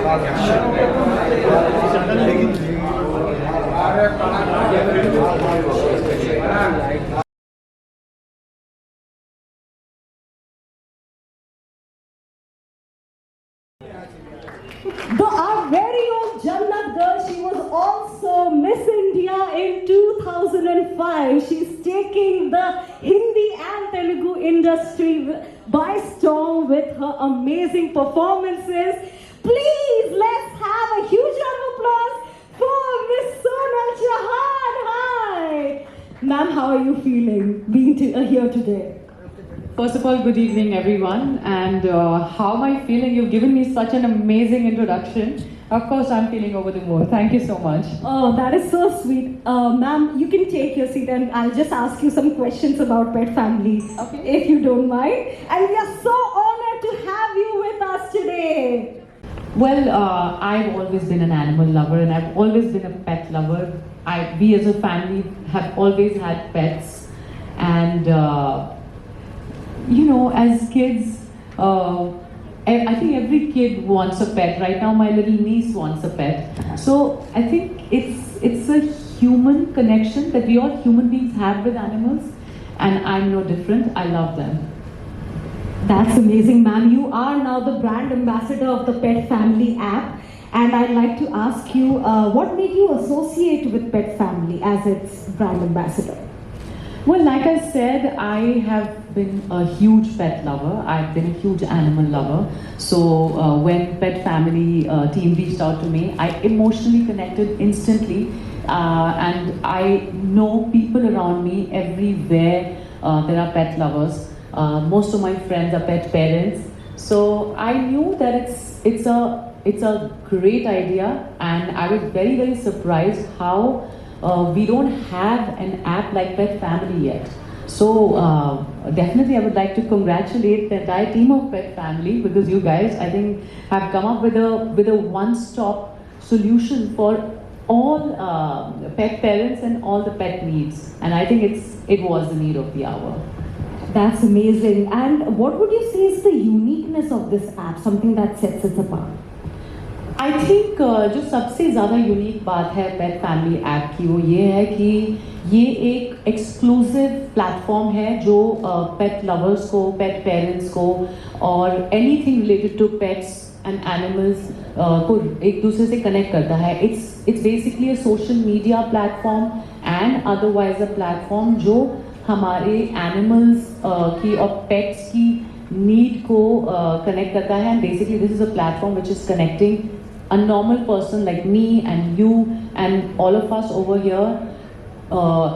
Our very own Jannat girl, she was also Miss India in 2005. She's taking the Hindi and Telugu industry by storm with her amazing performances. Please, let's have a huge round of applause for Miss Sonal Chauhan. Hi! Ma'am, how are you feeling being here today? First of all, good evening everyone, and how am I feeling? You've given me such an amazing introduction. Of course, I'm feeling over the moon. Thank you so much. Oh, that is so sweet. Ma'am, you can take your seat and I'll just ask you some questions about pet family, Okay. if you don't mind. And we are so honored to have you with us today. Well, I've always been an animal lover and I've always been a pet lover. We as a family have always had pets, and you know, as kids, I think every kid wants a pet. Right now, my little niece wants a pet. So I think it's a human connection that we all human beings have with animals, and I'm no different. I love them. That's amazing, ma'am. You are now the brand ambassador of the Pet Family app. And I'd like to ask you, what made you associate with Pet Family as its brand ambassador? Well, like I said, I have been a huge pet lover. I've been a huge animal lover. So when Pet Family team reached out to me, I emotionally connected instantly. And I know people around me everywhere. There are pet lovers. Most of my friends are pet parents. So I knew that it's a great idea, and I was very, very surprised how we don't have an app like Pet Family yet. So definitely I would like to congratulate the entire team of Pet Family, because you guys, I think, have come up with a one-stop solution for all pet parents and all the pet needs. And I think it was the need of the hour. That's amazing. And what would you say is the uniqueness of this app, something that sets it apart? I think जो सबसे ज़्यादा unique बात है पेट family app की, वो ये है कि ये एक एक्सक्लूसिव प्लेटफॉर्म है जो पेट लवर्स को, पेट पेरेंट्स को और anything related to pets and animals को एक दूसरे से कनेक्ट करता है. It's basically a social media platform and otherwise a platform जो हमारे एनिमल्स की और पेट्स की नीड को कनेक्ट करता है. And basically this is a platform which is connecting a normal person like me and you and all of us over here,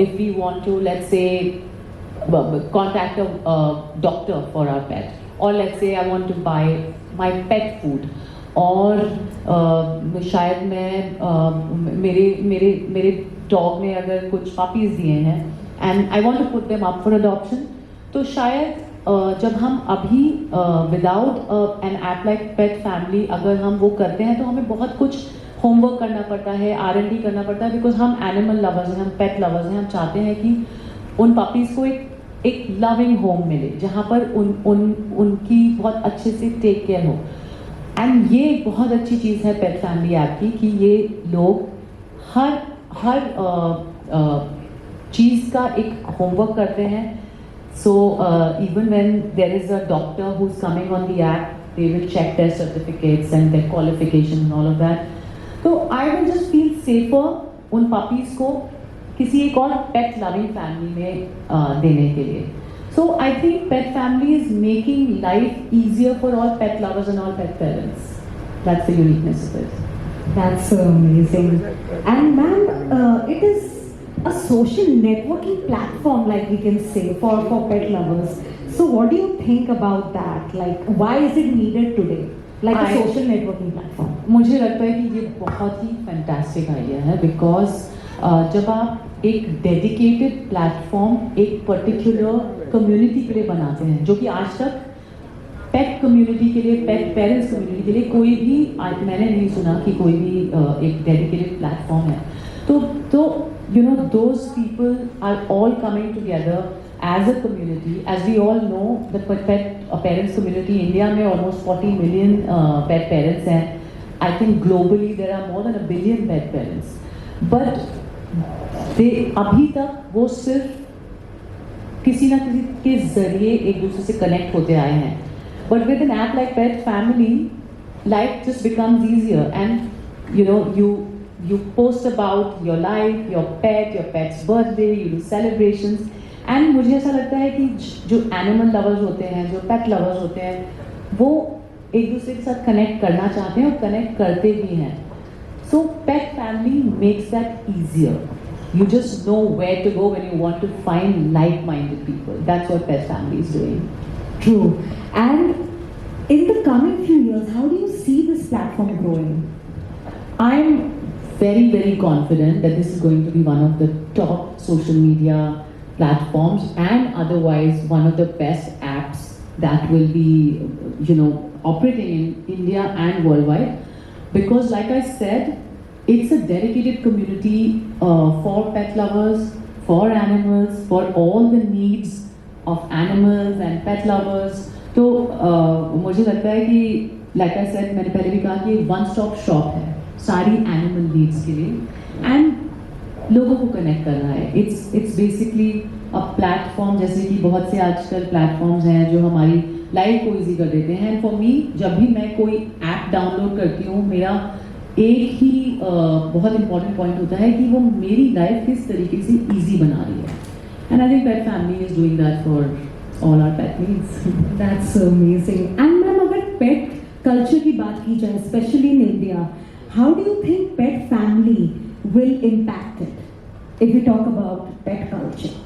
if we want to, let's say, contact a doctor for our pet, or let's say I want to buy my pet food, और शायद मैं मेरे dog ने अगर कुछ puppies दिए हैं and I want to put them up for adoption, तो शायद जब हम अभी without an app like pet family अगर हम वो करते हैं तो हमें बहुत कुछ होमवर्क करना पड़ता है, R&D करना पड़ता है, बिकॉज हम एनिमल लवर्स हैं, हम पेट लवर्स हैं. हम चाहते हैं कि उन पपीज़ को एक लविंग होम मिले जहाँ पर उनकी बहुत अच्छे से टेक केयर हो. एंड ये एक बहुत अच्छी चीज़ है पेट फैमिली ऐप की कि ये लोग हर चीज़ का एक होमवर्क करते हैं. So even when there is a doctor who's coming on the app, they will check their certificates and their qualifications and all of that. So I will just feel safer उन puppies को किसी एक और pet loving family में देने के लिए. So I think Pet Family is making life easier for all pet lovers and all pet parents. That's the uniqueness of it. That's so amazing. And ma'am, it is a social networking platform, like we can say, for pet lovers. So what do you think about that? Like, why is it needed today? Like a social networking platform. मुझे लगता है कि ये बहुत ही fantastic idea है, because जब आप एक डेडिकेटेड प्लेटफॉर्म एक पर्टिकुलर कम्युनिटी के लिए बनाते हैं, जो कि आज तक पेट कम्युनिटी के लिए, पेट पेरेंट्स कम्युनिटी के लिए कोई भी मैंने नहीं सुना कि कोई भी एक डेडिकेटेड प्लेटफॉर्म है. तो you know, those people are all coming together as a community. As we all know, the pet parents community India में almost 40 million pet parents हैं. I think globally there are more than 1 billion pet parents, but they अभी तक वो सिर्फ किसी ना किसी के जरिए एक दूसरे से कनेक्ट होते आए हैं. But with an app like Pet Family, life just becomes easier, and you post about your life, your pet's birthday, you do celebrations, and मुझे ऐसा लगता है कि जो animal lovers होते हैं, जो pet lovers होते हैं, वो एक दूसरे के साथ कनेक्ट करना चाहते हैं और कनेक्ट करते भी हैं. So Pet Family makes that easier. You just know where to go when you want to find like-minded people. That's what Pet Family is doing. True. And in the coming few years, how do you see this platform growing? I'm very, very confident that this is going to be one of the top social media platforms, and otherwise one of the best apps that will be, operating in India and worldwide. Because like I said, it's a dedicated community for pet lovers, for animals, for all the needs of animals and pet lovers. तो मुझे लगता है कि like I said, मैंने पहले भी कहा कि वन स्टॉप शॉप है सारी एनिमल नीड्स के लिए, एंड लोगों को कनेक्ट कर रहा है. इट्स बेसिकली अ प्लेटफॉर्म, जैसे कि बहुत से आजकल प्लेटफॉर्म्स हैं जो हमारी लाइफ को इजी कर देते हैं. एंड फॉर मी, जब भी मैं कोई ऐप डाउनलोड करती हूँ, मेरा एक ही बहुत इंपॉर्टेंट पॉइंट होता है कि वो मेरी लाइफ किस तरीके से इजी बना रही है. And I think pet family is doing that for all our pet needs. That's so amazing. And ma'am, अगर pet culture की बात की जाए, especially in India, how do you think Pet Family will impact it? If we talk about pet culture,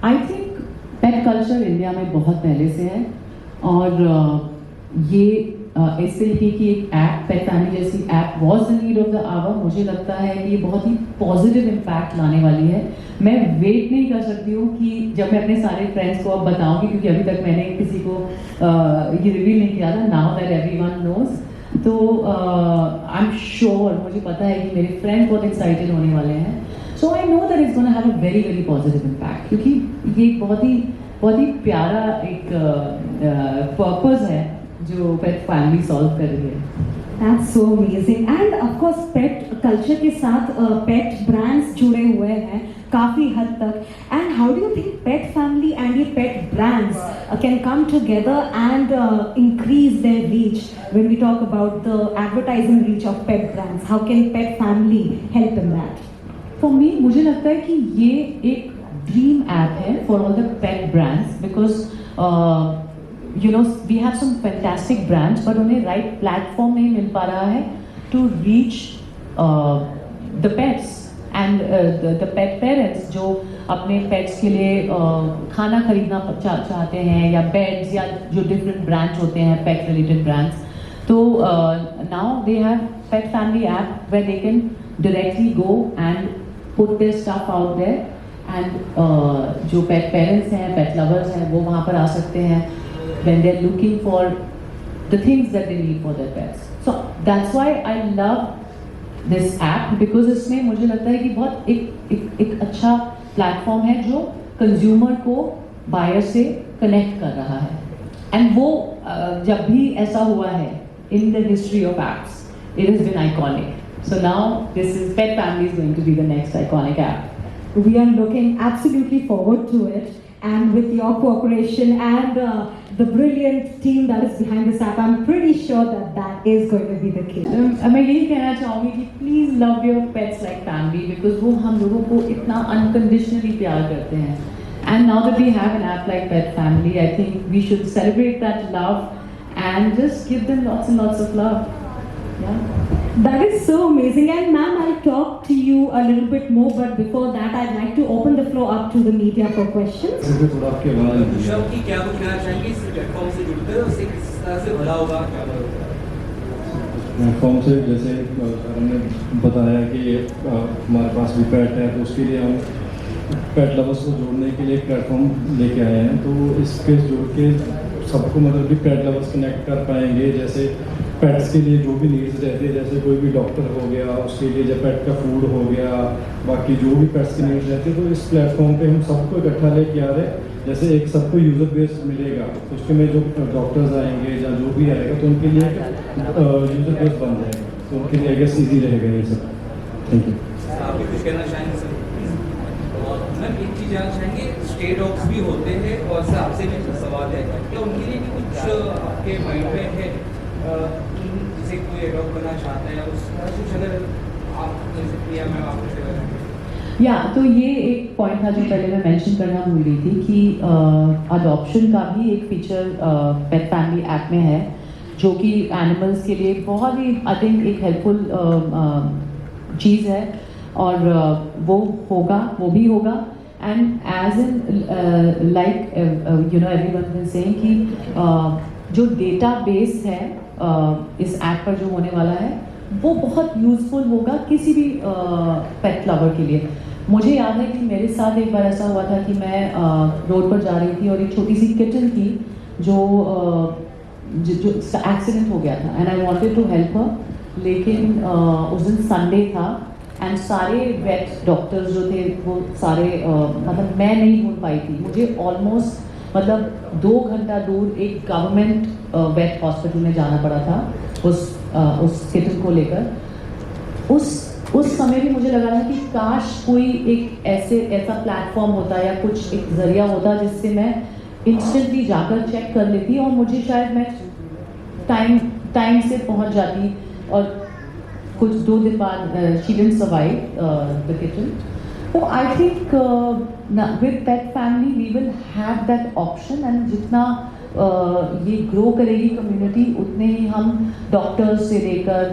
I think pet culture India में बहुत पहले से है, और ये इस तरीके की एक ऐप, पेट फैमिली जैसी app was the need of the hour. मुझे लगता है कि ये बहुत ही पॉजिटिव इम्पैक्ट लाने वाली है. मैं वेट नहीं कर सकती हूँ कि जब मैं अपने सारे फ्रेंड्स को अब बताऊंगी, क्योंकि अभी तक मैंने किसी को ये रिवील नहीं किया था. नाउ दैट एवरीवन नोज, तो आई एम श्योर, मुझे पता है कि मेरे फ्रेंड्स बहुत एक्साइटेड होने वाले हैं. So I know that it's gonna have a very very positive impact, क्योंकि ये एक बहुत ही प्यारा एक पर्पस है जो पेट फैमिली सॉल्व कर रही है. that's so amazing. And of course pet culture के साथ pet brands जुड़े हुए हैं काफी हद तक. And how do you think Pet Family and ये pet brands can come together and increase their reach when we talk about the advertising reach of pet brands? How can Pet Family help in that? For me, मुझे लगता है कि ये एक dream app है for all the pet brands, because we have some fantastic brands, but उन्हें right platform नहीं मिल पा रहा है to reach the pets and the pet parents जो अपने pets के लिए खाना खरीदना चाहते हैं, या बेड्स, या जो different brands होते हैं pet related brands. तो now they have Pet Family app where they can directly go and put their stuff out there, and जो pet parents हैं, pet lovers हैं, वो वहाँ पर आ सकते हैं when they're looking for the things that they need for their pets. So that's why I love this app, because इसमें मुझे लगता है कि बहुत एक अच्छा प्लेटफॉर्म है जो कंज्यूमर को बायर से कनेक्ट कर रहा है. एंड वो जब भी ऐसा हुआ है in the history of apps, it has been iconic. So now this is Pet Family is going to be the next iconic app. We are looking absolutely forward to it, and with your cooperation and the brilliant team that is behind this app, I'm pretty sure that is going to be the case. मैं यही कहना चाहूँगी कि please love your pets like family, because वो हम लोगों को इतना unconditionally प्यार करते हैं. And now that we have an app like Pet Family, I think we should celebrate that love and just give them lots and lots of love. Yeah. That is so amazing. And ma'am, I'll talk to you a little bit more, but before that, I'd like to open the floor up to the media for questions. Rishabh की क्या कुछ कहना चाहेंगे इस platform से जुड़कर, उससे किस तरह से भला होगा? प्लेटफॉर्म से जैसे हमने बताया कि हमारे पास भी पेट है, तो उसके लिए हम पेट लवर्स को जोड़ने के लिए एक प्लेटफॉर्म लेके आए हैं. तो इसके जोड़ के सबको मतलब भी पेट लवर्स कनेक्ट कर पाएंगे. जैसे पेट्स के लिए जो भी नीड्स रहती है, जैसे कोई भी डॉक्टर हो गया उसके लिए, जब पेट का फूड हो गया, बाकी जो भी पेट्स की नीड्स रहती है, तो इस प्लेटफॉर्म पे हम सबको इकट्ठा लेके आ रहे हैं। जैसे एक सबको यूज़र बेस मिलेगा, तो उसके में जो डॉक्टर्स आएंगे या जो भी आएगा तो उनके लिए यूज़र बेस बन जाएगा, तो उनके लिए आई गेस ईजी रहेगा ये सब। Thank you. आप भी कुछ कहना चाहेंगे सर? और मैम एक चीज़ जानना चाहेंगे, स्टे डॉग्स भी होते हैं और सर आपसे भी कुछ सवाल है, क्या उनके लिए भी कुछ आपके माइंड में है जिसे कोई एडॉप्ट करना चाहता है, उसका कुछ अगर आप जैसे प्रिया मैम आपको या तो ये एक पॉइंट था जो पहले मैं मेंशन करना भूल रही थी कि अडॉप्शन का भी एक फीचर पेट फैमिली ऐप में है, जो कि एनिमल्स के लिए बहुत ही आई थिंक एक हेल्पफुल चीज़ है, और वो भी होगा। And as in like you know everyone is saying कि जो डेटा बेस है इस ऐप पर जो होने वाला है वो बहुत यूज़फुल होगा किसी भी पेट लवर के लिए। मुझे याद है कि मेरे साथ एक बार ऐसा हुआ था कि मैं रोड पर जा रही थी और एक छोटी सी किटन थी जो एक्सीडेंट हो गया था, and I wanted to help her, लेकिन उस दिन संडे था एंड सारे वेट डॉक्टर्स जो थे वो सारे मतलब मैं नहीं ढूंढ पाई थी। मुझे ऑलमोस्ट मतलब 2 घंटा दूर एक गवर्नमेंट वेट हॉस्पिटल में जाना पड़ा था उस किटन को लेकर। उस समय भी मुझे लगा था कि काश कोई एक ऐसा प्लेटफॉर्म होता या कुछ एक जरिया होता जिससे मैं इंस्टेंटली जाकर चेक कर लेती और मुझे शायद मैं टाइम से पहुंच जाती, और कुछ 2 दिन बाद she didn't survive the kitten. तो I think with pet family we will have that option, and जितना ये ग्रो करेगी कम्युनिटी उतने ही हम डॉक्टर्स से लेकर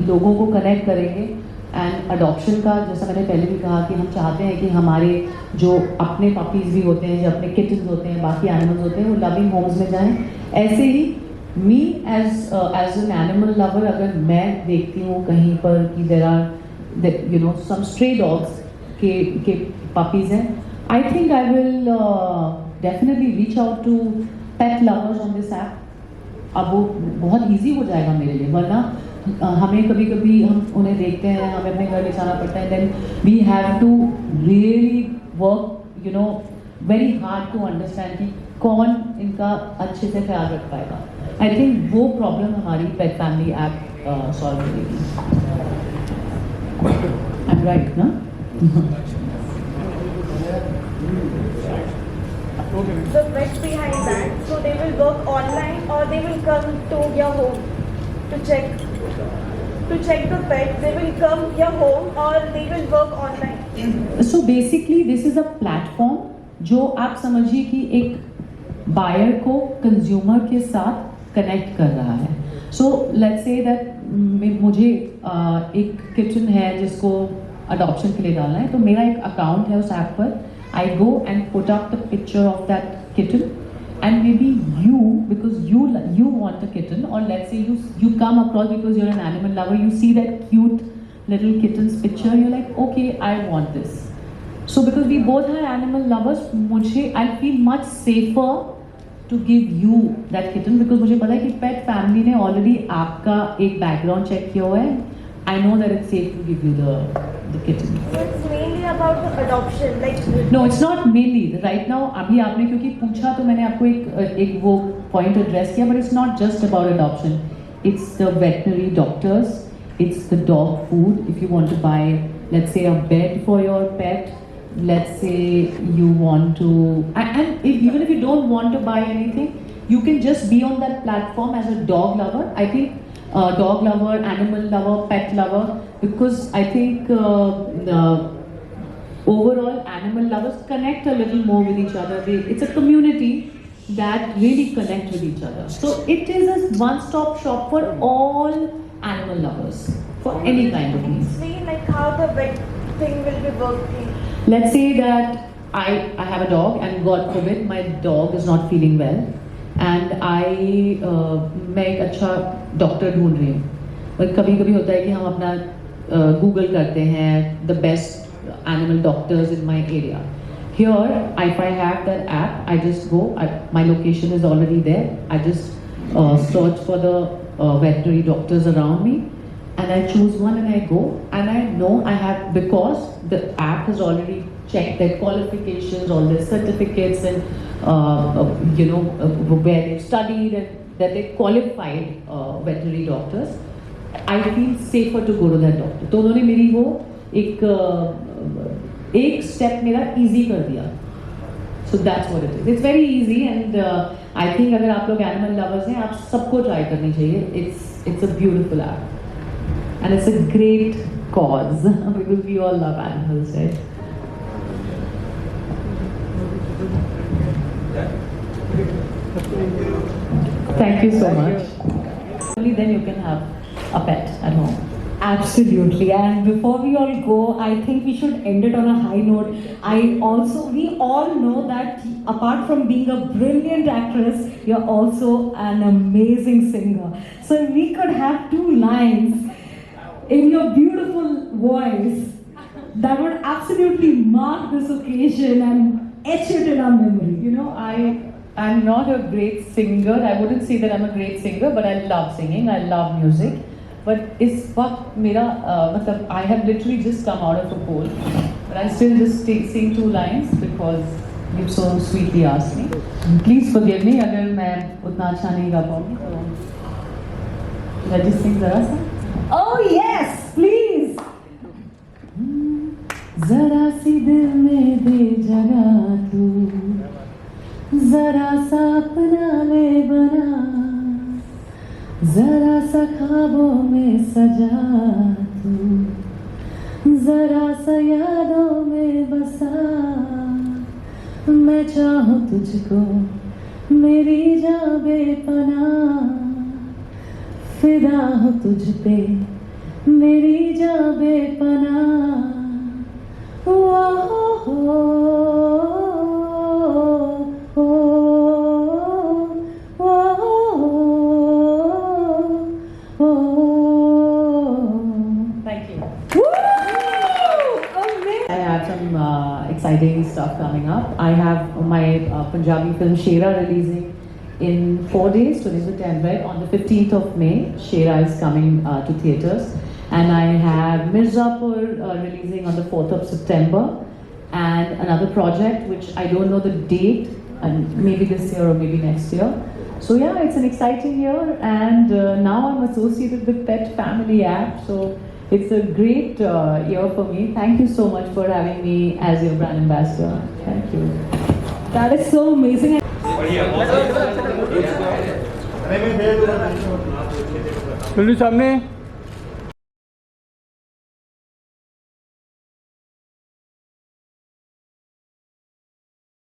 लोगों को कनेक्ट करेंगे। एंड अडॉप्शन का जैसा मैंने पहले भी कहा कि हम चाहते हैं कि हमारे जो अपने पपीज़ भी होते हैं, जो अपने किटन्स होते हैं, बाकी एनिमल्स होते हैं, वो लविंग होम्स में जाएं। ऐसे ही me as an animal lover, अगर मैं देखती हूँ कहीं पर कि there are you know some stray dogs के पपीज़ हैं, I think I will definitely reach out to pet lovers on this app. अब वो बहुत इजी हो जाएगा मेरे लिए, वरना हमें कभी कभी हम उन्हें देखते हैं, हमें अपने घर ले जाना पड़ता है, then we have to really work you know very hard to understand कि कौन इनका अच्छे से ख्याल रख पाएगा। आई थिंक वो प्रॉब्लम हमारी पेट फैमिली ऐप सॉल्व करेगी। आई एम राइट ना? The vet behind that, so they will work online or they will come to your home to check the pet. They will come your home or they will work online. So basically this is a platform जो आप समझिए कि एक buyer को consumer के साथ connect कर रहा है। सो लेट्स से दैट मुझे एक किचन है जिसको अडॉप्शन के लिए डालना है, तो मेरा एक अकाउंट है उस ऐप पर। I go and put up the picture of that kitten, and maybe you, because you want a kitten, or let's say you come across because you're an animal lover, you see that cute little kitten's picture, you're like, okay, I want this. So because we both are animal lovers, I feel much safer to give you that kitten, because मुझे पता है कि pet family ने already आपका एक background check किया हुआ है. I know that it's safe to give you the kitten. So it's mainly about the adoption, like. No, it's not mainly. Right now, अभी आपने क्योंकि पूछा तो मैंने आपको एक वो point address किया, but it's not just about adoption. It's the veterinary doctors. It's the dog food. If you want to buy, let's say, a bed for your pet. Let's say you want to, and even if you don't want to buy anything, you can just be on that platform as a dog lover. I think. Dog lover, animal lover, pet lover, because I think overall animal lovers connect a little more with each other. It's a community that really connect with each other. So it is a one-stop shop for all animal lovers, for any kind of needs. Explain like how the vet thing will be working. Let's say that I have a dog and God forbid my dog is not feeling well. And मैं एक अच्छा doctor ढूंढ रही हूँ, और कभी कभी होता है कि हम अपना गूगल करते हैं the best animal doctors in my area. Here if I have that app, I just go, my location is already there, I just search for the veterinary doctors around me, and I choose one and I go, and I know I have, because the app has already checked their qualifications, all their certificates, and where they've studied and that they're qualified veterinary doctors. I feel safer to go to that doctor. तो उन्होंने मेरी वो एक step मेरा easy कर दिया. So that's what it is. It's very easy, and I think अगर आप लोग animal lovers हैं, आप सबको try करनी चाहिए. It's a beautiful app, and it's a great cause because we all love animals, right? Thank you so much. Only then you can have a pet at home. Absolutely. And before we all go, I think we should end it on a high note. We all know that apart from being a brilliant actress, you're also an amazing singer. So if we could have 2 lines in your beautiful voice, that would absolutely mark this occasion and etch it in our memory. You know, I'm not a great singer. I wouldn't say that I'm a great singer, but I love singing. I love music. But इस वक्त मेरा मतलब I have literally just come out of a poll, but I still just sing 2 lines because you so sweetly asked me. Please forgive me अगर मैं उतना अच्छा नहीं गा पाऊँगी तो मैं just sing जरा सा. Oh yes, please. जरा सी दिल में दे जगह तू, जरा सा अपना ले बना, जरा सा ख्वाबों में सजा तू, जरा सा यादों में बसा. मैं चाहूँ तुझको मेरी जान बेपनाह, फिदा हो तुझ पे मेरी जान बेपनाह. Exciting stuff coming up. I have my Punjabi film Shera releasing in 4 days. Today's the 10th, right? On the 15th of May, Shera is coming to theatres. And I have Mirzapur releasing on the 4th of September. And another project which I don't know the date, and maybe this year or maybe next year. So yeah, it's an exciting year, and now I'm associated with Pet Family app. So it's a great year for me. Thank you so much for having me as your brand ambassador. Thank you. That is so amazing. सामने